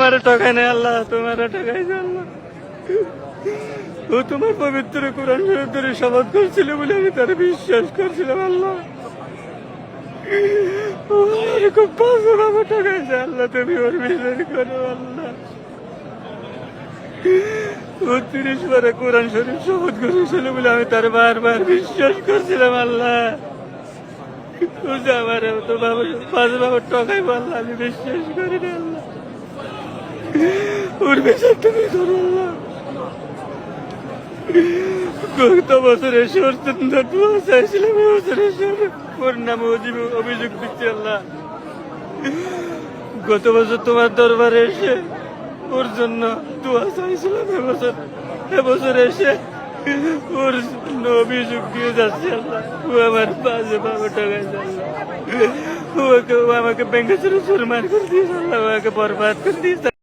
তোমার ঠকাই নাই আল্লাহ, তোমার ঠকাইছে আল্লাহ। ও তোমার পবিত্র কোরআন শরীফ ধরে শপথ করছিল বলে আমি তার বিশ্বাস করছিলাম আল্লাহ। ও আমার খুব বাজে ভাবে ঠকাইছে আল্লাহ, তুমি ওর বিশ্বাস করো আল্লাহ। ও 30 বারে কোরআন শরীফ শপথ করেছিল বলে আমি তার বারবার বিশ্বাস করছিলাম আল্লাহ। ও যে আমার তো বাবা বাজে ভাবে ঠকাইবো আল্লাহ, আমি বিশ্বাস করি না আল্লাহ। ওর বিচার তুমি করো আল্লাহ। গত বছর এসে ওর চাইছিলাম, এবছর এসে ওর নামে অভিযোগ দিচ্ছি আল্লাহ। গত বছর তোমার দরবারে এসে ওর জন্য দোয়া চাইছিলাম, এবছর এসে ওর অভিযোগ দিয়ে যাচ্ছে আল্লাহ। ও আমার বাজে বাবা টাকাইছে আল্লাহ। ও আমাকে ব্যাংকে চুরমার করে দিয়েছে আল্লাহ, আমাকে বরবাদ করে দিয়েছে।